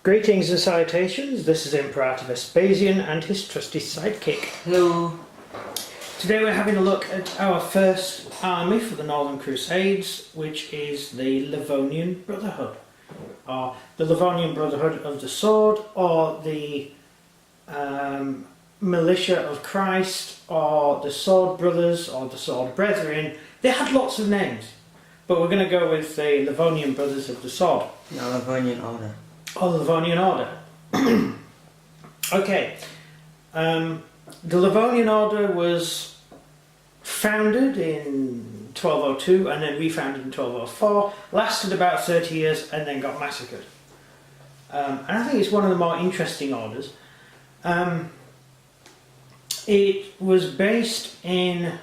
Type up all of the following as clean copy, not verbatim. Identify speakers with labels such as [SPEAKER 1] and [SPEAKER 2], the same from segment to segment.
[SPEAKER 1] Greetings and salutations, this is Imperator Vespasian and his trusty sidekick.
[SPEAKER 2] Hello.
[SPEAKER 1] Today we're having a look at our first army for the Northern Crusades, which is the Livonian Brotherhood. Or the Livonian Brotherhood of the Sword, or the Militia of Christ, or the Sword Brothers, or the Sword Brethren. They had lots of names, but we're going to go with the Livonian Brothers of the Sword.
[SPEAKER 2] No, Livonian Order.
[SPEAKER 1] Oh, the Livonian Order. Okay. The Livonian Order was founded in 1202 and then refounded in 1204, lasted about 30 years and then got massacred. And I think it's one of the more interesting orders. It was based in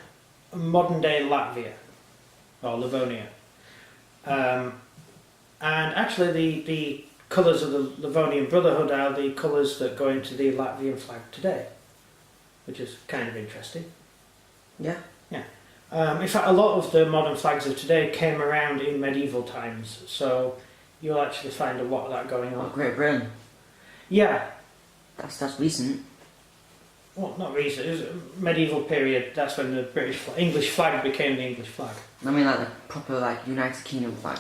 [SPEAKER 1] modern day Latvia, or Livonia. And actually the colours of the Livonian Brotherhood are the colours that go into the Latvian flag today, which is kind of interesting.
[SPEAKER 2] Yeah.
[SPEAKER 1] Yeah. In fact, a lot of the modern flags of today came around in medieval times, so you'll actually find a lot of that going on.
[SPEAKER 2] Great Britain.
[SPEAKER 1] Yeah.
[SPEAKER 2] That's recent.
[SPEAKER 1] Well, not recent. It was a medieval period. That's when the English flag became the English flag.
[SPEAKER 2] I mean, like the proper United Kingdom flag.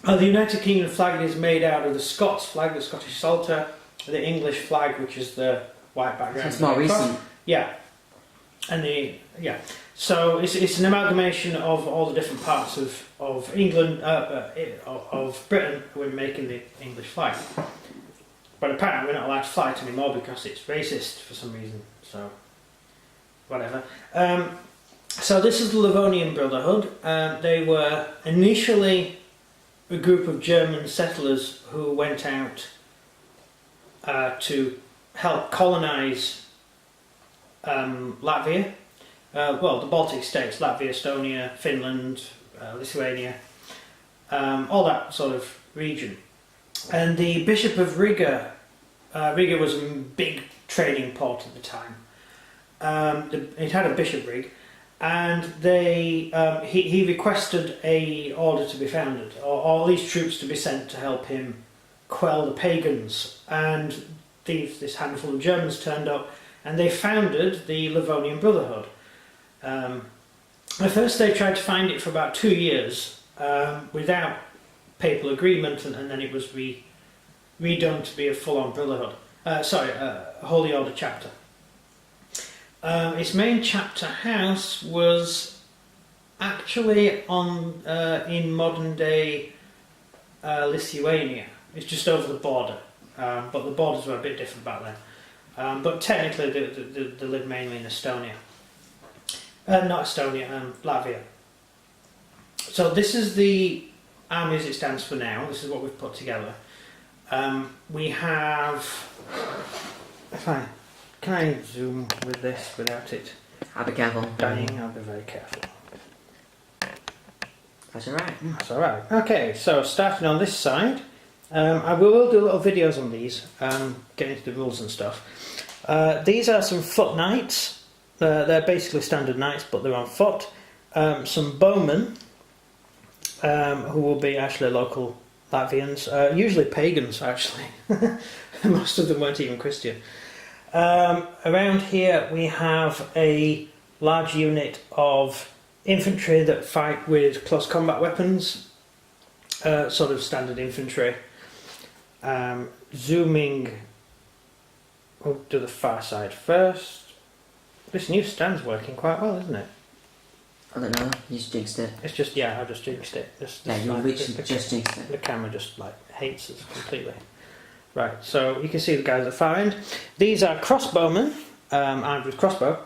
[SPEAKER 1] Oh, the United Kingdom flag is made out of the Scots flag, the Scottish Psalter, the English flag, which is the white background.
[SPEAKER 2] It's more recent.
[SPEAKER 1] Yeah, So it's an amalgamation of all the different parts of England, of Britain, who are making the English flag. But apparently we're not allowed to fly it anymore because it's racist for some reason. So whatever. So this is the Livonian Brotherhood. They were initially a group of German settlers who went out to help colonise Latvia, the Baltic states, Latvia, Estonia, Finland, Lithuania, all that sort of region. And the Bishop of Riga, Riga was a big trading port at the time. It had a bishopric. And he requested a order to be founded, or all these troops to be sent to help him quell the pagans. And this handful of Germans turned up, and they founded the Livonian Brotherhood. At first they tried to find it for about 2 years without papal agreement, and then it was redone to be a full-on brotherhood. A Holy Order chapter. Its main chapter house was actually in modern day Lithuania. It's just over the border, but the borders were a bit different back then. But technically they live mainly in Estonia. Not Estonia, Latvia. So this is the army as it stands for now. This is what we've put together. We have... Can I zoom with this without it?
[SPEAKER 2] I'll be careful.
[SPEAKER 1] Dying, I'll be very careful.
[SPEAKER 2] That's alright.
[SPEAKER 1] That's alright. Okay, so starting on this side, I will do little videos on these, get into the rules and stuff. These are some foot knights. They're basically standard knights, but they're on foot. Some bowmen, who will be actually local Latvians, usually pagans actually. Most of them weren't even Christian. Around here we have a large unit of infantry that fight with close combat weapons, sort of standard infantry. Zooming, we'll do the far side first. This new stand's working quite well, isn't it?
[SPEAKER 2] I don't know, you just jinxed it.
[SPEAKER 1] It's just, I just jinxed it. Just
[SPEAKER 2] jinxed it.
[SPEAKER 1] The camera just hates us completely. Right, so you can see the guys at the far end. These are crossbowmen, armed with crossbow.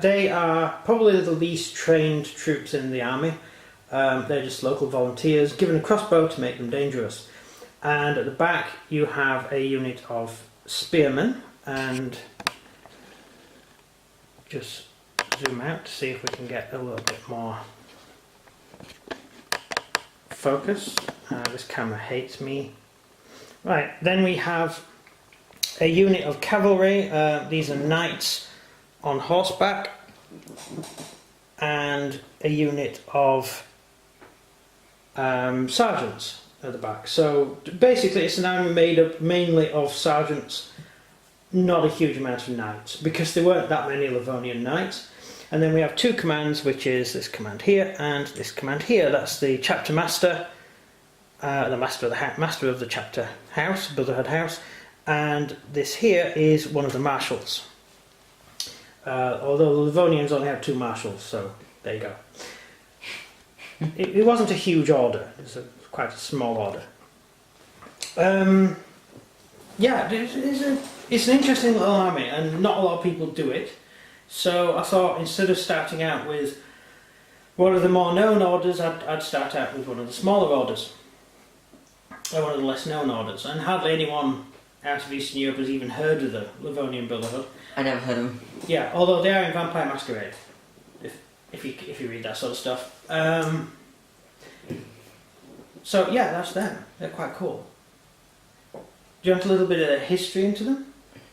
[SPEAKER 1] They are probably the least trained troops in the army. They're just local volunteers, given a crossbow to make them dangerous. And at the back you have a unit of spearmen, and just zoom out to see if we can get a little bit more focus. This camera hates me. Right, then we have a unit of cavalry. These are knights on horseback, and a unit of sergeants. at the back. So basically it's an army made up mainly of sergeants, not a huge amount of knights, because there weren't that many Livonian knights. And then we have two commands, which is this command here and this command here. That's the chapter master, the master of the chapter house, Brotherhood house, and this here is one of the marshals. Although the Livonians only have two marshals, so there you go. It wasn't a huge order; it was quite a small order. Yeah, it's an interesting little army, and not a lot of people do it. So I thought instead of starting out with one of the more known orders, I'd start out with one of the smaller orders, or one of the less known orders. And hardly anyone out of Eastern Europe has even heard of the Livonian Brotherhood.
[SPEAKER 2] I never heard of them.
[SPEAKER 1] Yeah, although they are in Vampire Masquerade, if you read that sort of stuff. So yeah, that's them. They're quite cool. Do you want a little bit of history into them?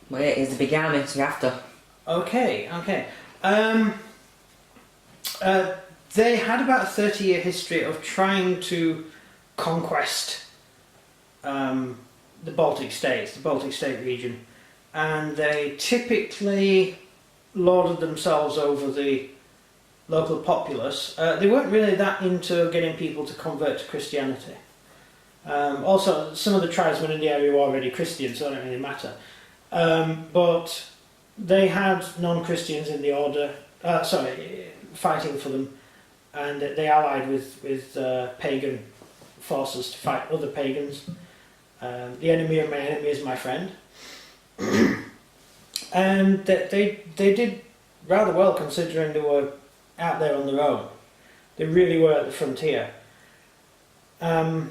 [SPEAKER 2] Well, yeah, it's a big army, so you have to.
[SPEAKER 1] Okay. They had about a 30-year history of trying to conquest the Baltic states, the Baltic state region, and they typically lorded themselves over the local populace. They weren't really that into getting people to convert to Christianity. Also, some of the tribesmen in the area were already Christian, so it didn't really matter. But they had non-Christians in the order, fighting for them, and they allied with pagan forces to fight other pagans. The enemy of my enemy is my friend. And they did rather well considering they were out there on their own. They really were at the frontier. Trying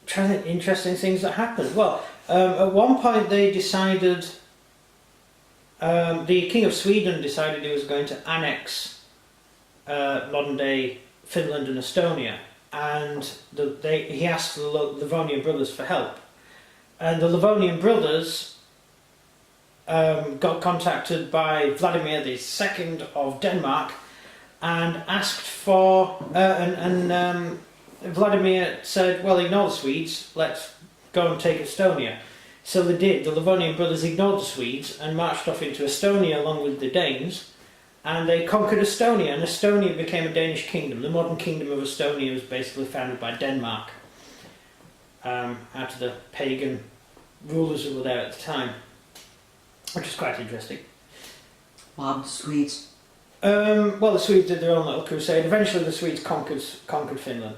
[SPEAKER 1] to think interesting things that happened. Well, at one point they decided, the King of Sweden decided he was going to annex modern day Finland and Estonia, and he asked the Livonian brothers for help. And the Livonian brothers got contacted by Vladimir II of Denmark and asked for, Vladimir said, well, ignore the Swedes, let's go and take Estonia. So they did. The Livonian brothers ignored the Swedes and marched off into Estonia along with the Danes, and they conquered Estonia, and Estonia became a Danish kingdom. The modern kingdom of Estonia was basically founded by Denmark, out of the pagan rulers who were there at the time, which is quite interesting.
[SPEAKER 2] Wow, Swedes.
[SPEAKER 1] Well, the Swedes did their own little crusade. Eventually the Swedes conquered Finland.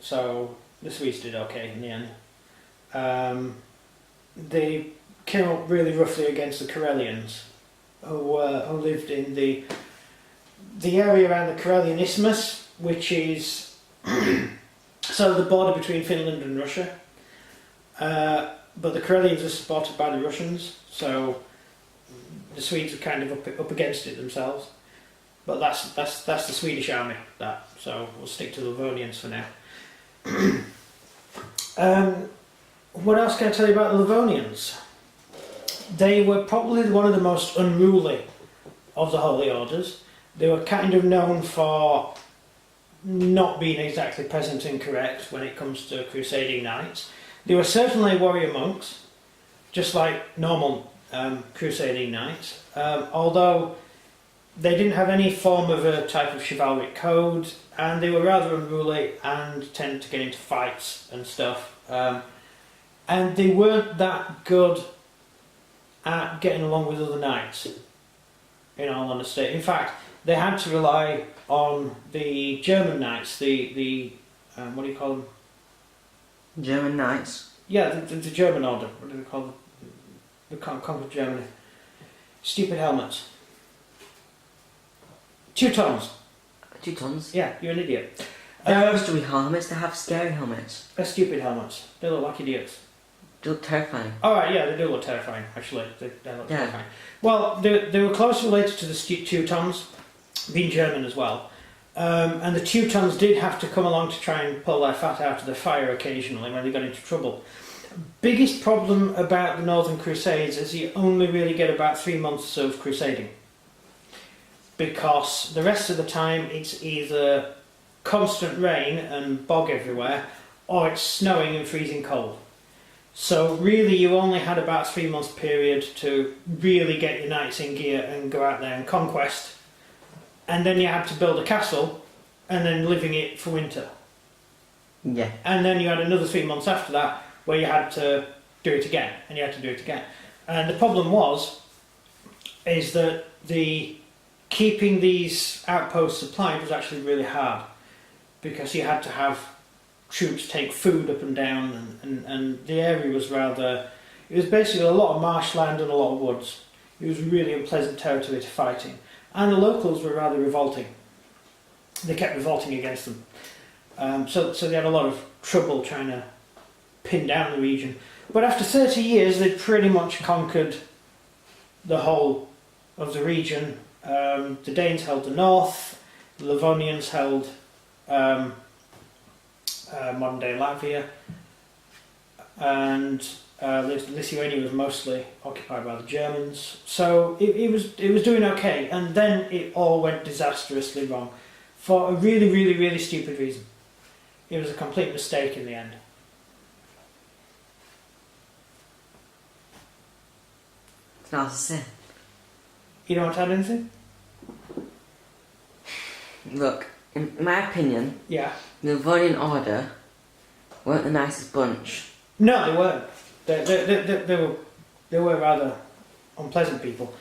[SPEAKER 1] So the Swedes did okay in the end. They came up really roughly against the Karelians, who lived in the area around the Karelian Isthmus, which is so the border between Finland and Russia. But the Karelians are supported by the Russians, so the Swedes are kind of up against it themselves. But that's the Swedish army. So we'll stick to the Livonians for now. What else can I tell you about the Livonians? They were probably one of the most unruly of the Holy Orders. They were kind of known for not being exactly present and correct when it comes to crusading knights. They were certainly warrior monks, just like normal crusading knights, although they didn't have any form of a type of chivalric code, and they were rather unruly and tended to get into fights and stuff. And they weren't that good at getting along with other knights, in all honesty. In fact, they had to rely on the German knights, the what do you call them?
[SPEAKER 2] German knights?
[SPEAKER 1] Yeah, the German order. What do they call them? The conquered Germany. Stupid helmets. Teutons.
[SPEAKER 2] Teutons?
[SPEAKER 1] Yeah, you're an idiot.
[SPEAKER 2] They have mystery helmets, they have scary helmets.
[SPEAKER 1] They're stupid helmets. They look like idiots.
[SPEAKER 2] They look terrifying.
[SPEAKER 1] Alright, yeah, they do look terrifying, actually. They look terrifying. Well, they were closely related to the Teutons, being German as well. And the Teutons did have to come along to try and pull their fat out of the fire occasionally when they got into trouble. Biggest problem about the Northern Crusades is you only really get about 3 months of crusading. Because the rest of the time it's either constant rain and bog everywhere, or it's snowing and freezing cold. So really you only had about 3 months period to really get your knights in gear and go out there and conquest. And then you had to build a castle and then live in it for winter.
[SPEAKER 2] Yeah.
[SPEAKER 1] And then you had another 3 months after that where you had to do it again, and you had to do it again. And the problem is that keeping these outposts supplied was actually really hard, because you had to have troops take food up and down, and the area was it was basically a lot of marshland and a lot of woods. It was really unpleasant territory to fight in. And the locals were rather revolting. They kept revolting against them. So they had a lot of trouble trying to pin down the region. But after 30 years, they'd pretty much conquered the whole of the region. The Danes held the north, the Livonians held modern day Latvia, and Lithuania was mostly occupied by the Germans. So it was doing okay, and then it all went disastrously wrong for a really, really, really stupid reason. It was a complete mistake in the end.
[SPEAKER 2] It's not to say.
[SPEAKER 1] You don't want to add anything?
[SPEAKER 2] Look, in my opinion,
[SPEAKER 1] Yeah.
[SPEAKER 2] the Livonian Order weren't the nicest bunch.
[SPEAKER 1] No, they weren't. They were rather unpleasant people.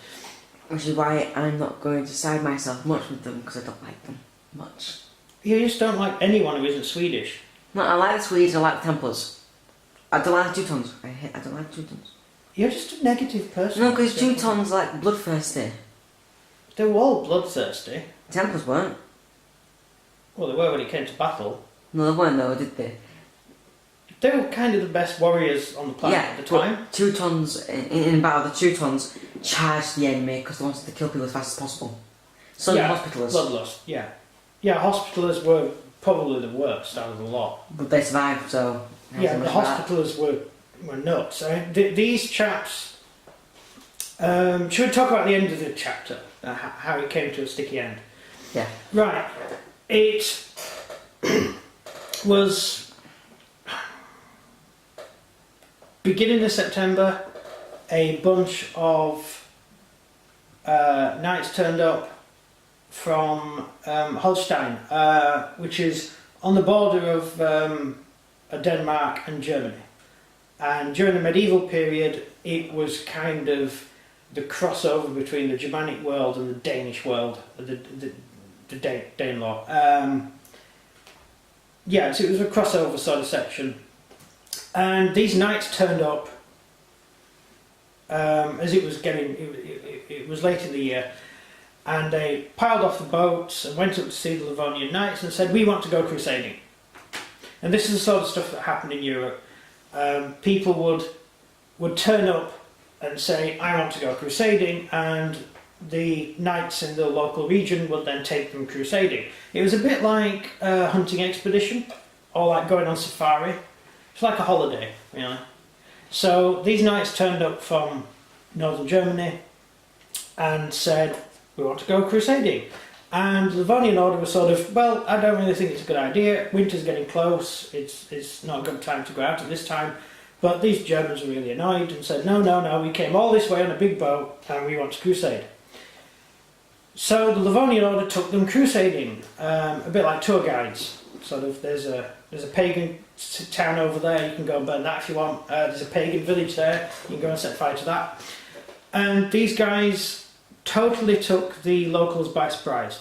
[SPEAKER 2] Which is why I'm not going to side myself much with them, because I don't like them much.
[SPEAKER 1] You just don't like anyone who isn't Swedish.
[SPEAKER 2] No, I like the Swedes, I like the Templars. I don't like the Teutons. I don't like the Teutons.
[SPEAKER 1] You're just a negative person.
[SPEAKER 2] No, because Teutons are like bloodthirsty.
[SPEAKER 1] They were all bloodthirsty.
[SPEAKER 2] The Templars weren't.
[SPEAKER 1] Well, they were when it came to battle.
[SPEAKER 2] No, they weren't though, did they?
[SPEAKER 1] They were kind of the best warriors on the planet
[SPEAKER 2] Yeah,
[SPEAKER 1] at the time.
[SPEAKER 2] Teutons, in battle, the Teutons charged the enemy because they wanted to kill people as fast as possible. So
[SPEAKER 1] yeah,
[SPEAKER 2] the Hospitallers.
[SPEAKER 1] Bloodlust, yeah. Yeah, Hospitallers were probably the worst out of the lot.
[SPEAKER 2] But they survived, so...
[SPEAKER 1] Yeah, the Hospitallers were nuts. These chaps... should we talk about the end of the chapter? How it came to a sticky end?
[SPEAKER 2] Yeah.
[SPEAKER 1] Right. It was... beginning of September, a bunch of knights turned up from Holstein, which is on the border of Denmark and Germany. And during the medieval period, it was kind of the crossover between the Germanic world and the Danish world, the Danelaw. Yeah, so it was a crossover sort of section. And these knights turned up as it was it was late in the year, and they piled off the boats and went up to see the Livonian knights and said, "We want to go crusading." And this is the sort of stuff that happened in Europe. People would turn up and say, "I want to go crusading," and the knights in the local region would then take them crusading. It was a bit like a hunting expedition, or like going on safari. It's like a holiday, you know. So these knights turned up from northern Germany and said, "We want to go crusading." And the Livonian Order was sort of, "Well, I don't really think it's a good idea. Winter's getting close. It's not a good time to go out at this time." But these Germans were really annoyed and said, "No, no, no, we came all this way on a big boat and we want to crusade." So the Livonian Order took them crusading, a bit like tour guides. Sort of, there's a pagan town over there, you can go and burn that if you want. There's a pagan village there, you can go and set fire to that. And these guys totally took the locals by surprise.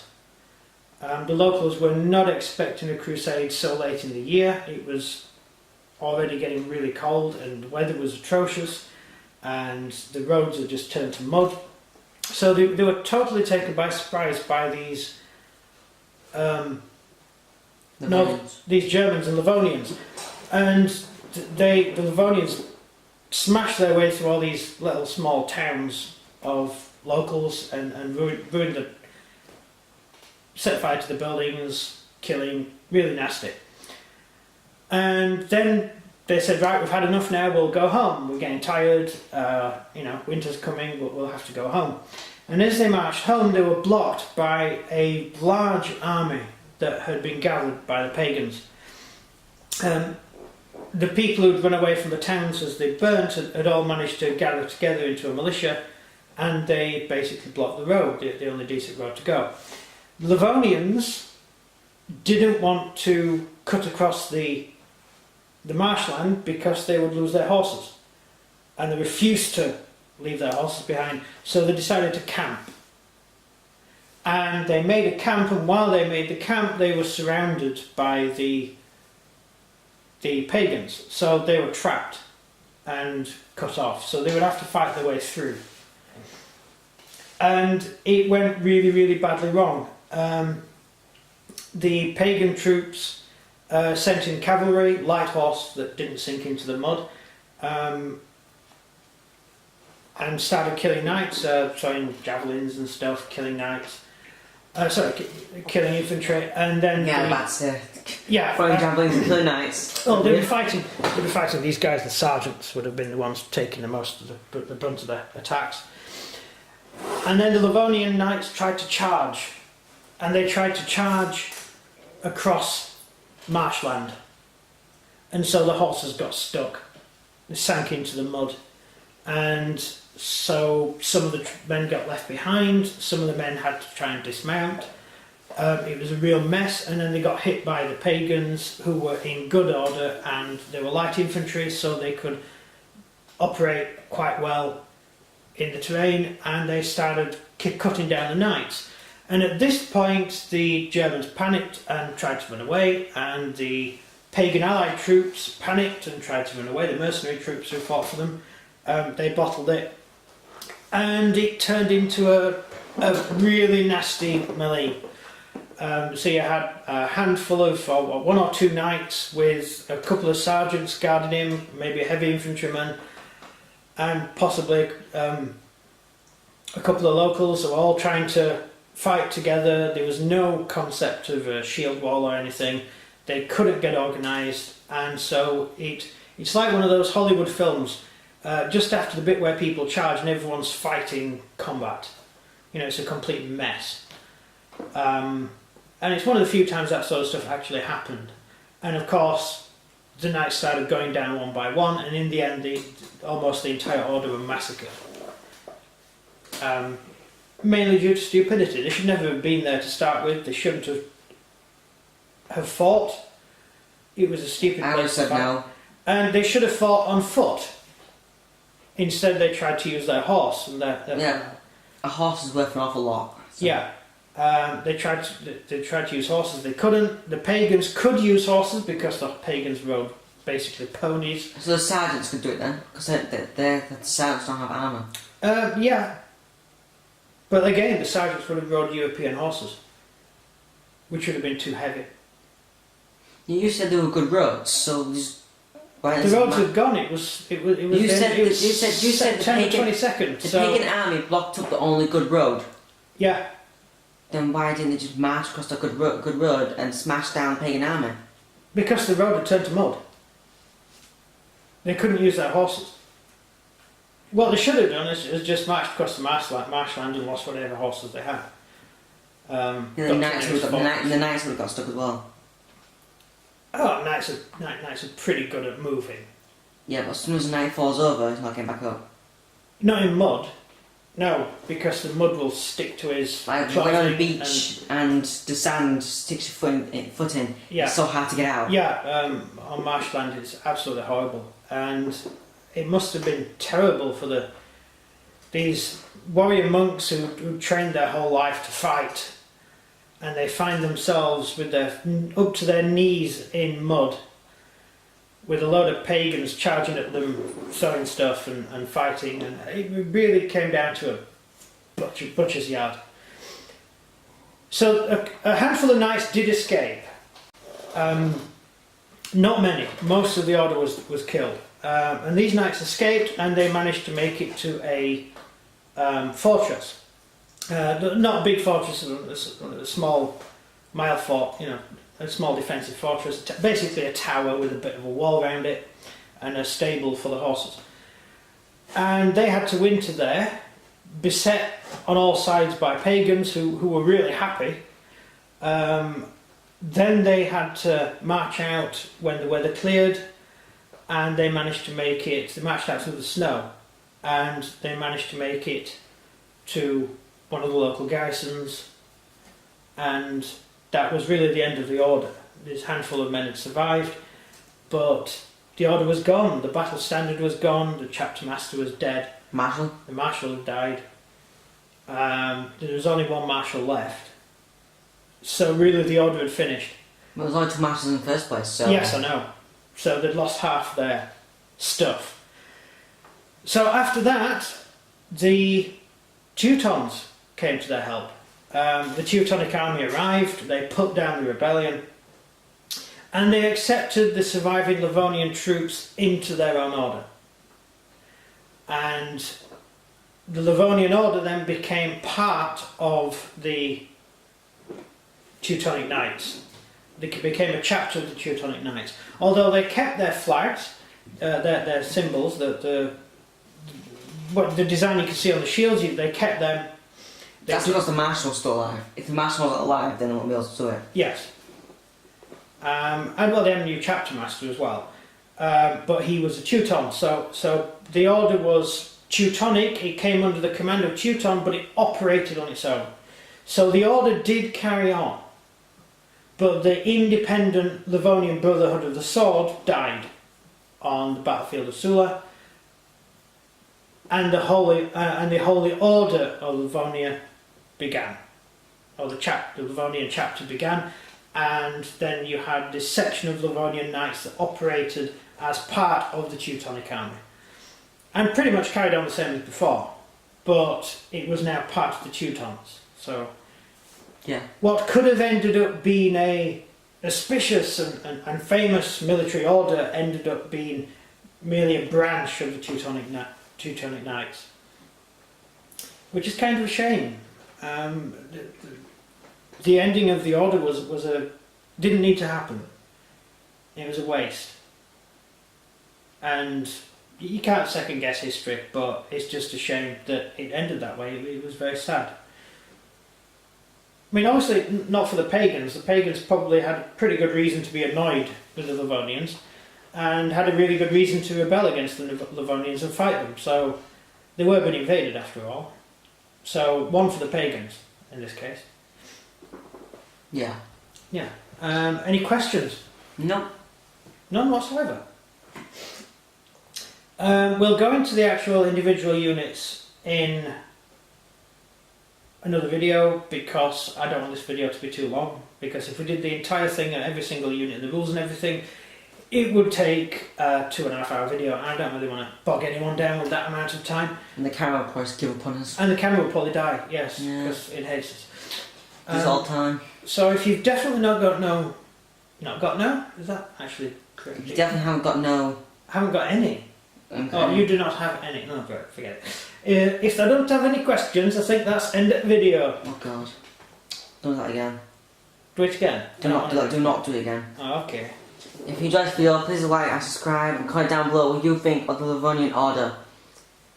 [SPEAKER 1] The locals were not expecting a crusade so late in the year. It was already getting really cold and the weather was atrocious and the roads had just turned to mud. So they were totally taken by surprise by these these Germans and Livonians, and the Livonians smashed their way through all these little small towns of locals and ruined the, set fire to the buildings, killing, really nasty. And then they said, "Right, we've had enough now, we'll go home, we're getting tired, you know, winter's coming, we'll have to go home." And as they marched home, they were blocked by a large army that had been gathered by the pagans. The people who'd run away from the towns as they burnt had all managed to gather together into a militia, and they basically blocked the road, the only decent road to go. The Livonians didn't want to cut across the marshland because they would lose their horses, and they refused to leave their horses behind, so they decided to camp. And they made a camp, and while they made the camp they were surrounded by the pagans, so they were trapped and cut off, so they would have to fight their way through. And it went really, really badly wrong. The pagan troops sent in cavalry, light horse that didn't sink into the mud, and started killing knights, throwing javelins and stuff, killing knights. Killing infantry, and then
[SPEAKER 2] throwing javelins and killing knights.
[SPEAKER 1] Oh, they'd be fighting. These guys. The sergeants would have been the ones taking the most of the brunt of the attacks. And then the Livonian knights tried to charge, and they tried to charge across marshland, and so the horses got stuck. They sank into the mud, and so some of the men got left behind, some of the men had to try and dismount. It was a real mess, and then they got hit by the pagans, who were in good order, and they were light infantry, so they could operate quite well in the terrain, and they started cutting down the knights. And at this point the Germans panicked and tried to run away, and the pagan allied troops panicked and tried to run away, the mercenary troops who fought for them. They bottled it, and it turned into a really nasty melee. So you had a handful of one or two knights with a couple of sergeants guarding him, maybe a heavy infantryman, and possibly a couple of locals who were all trying to fight together. There was no concept of a shield wall or anything. They couldn't get organised, and so it's like one of those Hollywood films. Just after the bit where people charge and everyone's fighting combat, it's a complete mess. And it's one of the few times that sort of stuff actually happened. And of course, the knights started going down one by one, and in the end, almost the entire order were massacred. Mainly due to stupidity. They should never have been there to start with. They shouldn't have fought. It was a stupid
[SPEAKER 2] I would have said no.
[SPEAKER 1] And they should have fought on foot. Instead, they tried to use their horse. And
[SPEAKER 2] a horse is worth an awful lot. So.
[SPEAKER 1] Yeah. They tried to use horses. They couldn't. The pagans could use horses because the pagans rode basically ponies.
[SPEAKER 2] So the sergeants could do it then, because the sergeants don't have armour.
[SPEAKER 1] Yeah. But again, the sergeants would have rode European horses, which would have been too heavy.
[SPEAKER 2] You said there were good roads, so
[SPEAKER 1] the roads had gone. It was. You said 10 or 20 seconds.
[SPEAKER 2] The pagan army blocked up the only good road.
[SPEAKER 1] Yeah.
[SPEAKER 2] Then why didn't they just march across the good road and smash down the pagan army?
[SPEAKER 1] Because the road had turned to mud. They couldn't use their horses. What they should have done is just marched across the marshland and lost whatever horses they had.
[SPEAKER 2] The knights would have got stuck as well.
[SPEAKER 1] Oh, knights are pretty good at moving.
[SPEAKER 2] Yeah, but as soon as the knight falls over, he's not getting back up.
[SPEAKER 1] Not in mud. No, because the mud will stick to his
[SPEAKER 2] like when on a beach and the sand sticks your foot in,
[SPEAKER 1] yeah.
[SPEAKER 2] It's so hard to get out.
[SPEAKER 1] Yeah, on marshland it's absolutely horrible, and it must have been terrible for these warrior monks who trained their whole life to fight, and they find themselves with up to their knees in mud, with a load of pagans charging at them, throwing stuff and fighting, and it really came down to a butcher's yard. So a handful of knights did escape. Not many. Most of the order was killed. And these knights escaped, and they managed to make it to a fortress. Not a big fortress, a small mile fort, a small defensive fortress, basically a tower with a bit of a wall around it and a stable for the horses. And they had to winter there, beset on all sides by pagans who were really happy. then they had to march out when the weather cleared, and they managed to make it. They marched out through the snow, and they managed to make it to one of the local garrisons, and that was really the end of the order. This handful of men had survived, but the order was gone. The battle standard was gone. The chapter master was dead.
[SPEAKER 2] Marshal?
[SPEAKER 1] The marshal had died. There was only one marshal left. So really the order had finished.
[SPEAKER 2] Well, there was only 2 marshals in the first place, so...
[SPEAKER 1] Yes, I know. So they'd lost half their stuff. So after that, the Teutons came to their help. The Teutonic army arrived, they put down the rebellion, and they accepted the surviving Livonian troops into their own order. And the Livonian order then became part of the Teutonic Knights. They became a chapter of the Teutonic Knights. Although they kept their flags, their symbols, the design you can see on the shields, they kept them.
[SPEAKER 2] That's because the marshal was still alive. If the marshal wasn't alive, then they wouldn't be able to do it.
[SPEAKER 1] Yes. And well, they had a new chapter master as well. But he was a Teuton, so the order was Teutonic. It came under the command of Teuton, but it operated on its own. So the order did carry on, but the independent Livonian Brotherhood of the Sword died on the battlefield of Sula, and the Holy Order of Livonia began, or the Livonian chapter began, and then you had this section of Livonian Knights that operated as part of the Teutonic army, and pretty much carried on the same as before, but it was now part of the Teutons. So
[SPEAKER 2] yeah,
[SPEAKER 1] what could have ended up being a auspicious and famous military order ended up being merely a branch of the Teutonic Knights, which is kind of a shame. The ending of the order didn't need to happen. It was a waste, and you can't second guess history, but it's just a shame that it ended that way. It was very sad. I mean, obviously not for the pagans. The pagans probably had a pretty good reason to be annoyed with the Livonians, and had a really good reason to rebel against the Livonians and fight them. So they were being invaded after all. So one for the pagans in this case.
[SPEAKER 2] Yeah.
[SPEAKER 1] Yeah. Any questions?
[SPEAKER 2] No.
[SPEAKER 1] None whatsoever. We'll go into the actual individual units in another video, because I don't want this video to be too long, because if we did the entire thing and every single unit, the rules and everything, it would take a 2.5 hour video, and I don't really want to bog anyone down with that amount of time.
[SPEAKER 2] And the camera will probably give up on us.
[SPEAKER 1] And the camera will probably die, yes,
[SPEAKER 2] Yeah.
[SPEAKER 1] because it hates us.
[SPEAKER 2] It's all time.
[SPEAKER 1] So if you've definitely not got no, is that actually correct?
[SPEAKER 2] You definitely haven't got no...
[SPEAKER 1] Haven't got any.
[SPEAKER 2] Okay.
[SPEAKER 1] Oh, you do not have any. No, forget it. If I don't have any questions, I think that's end of video.
[SPEAKER 2] Oh god. Do that again.
[SPEAKER 1] Do it again.
[SPEAKER 2] Do not do it again.
[SPEAKER 1] Oh, okay.
[SPEAKER 2] If you enjoyed this video, please like and subscribe, and comment down below what you think of the Livonian Order.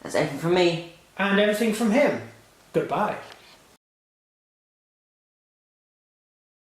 [SPEAKER 2] That's everything from me.
[SPEAKER 1] And everything from him. Goodbye.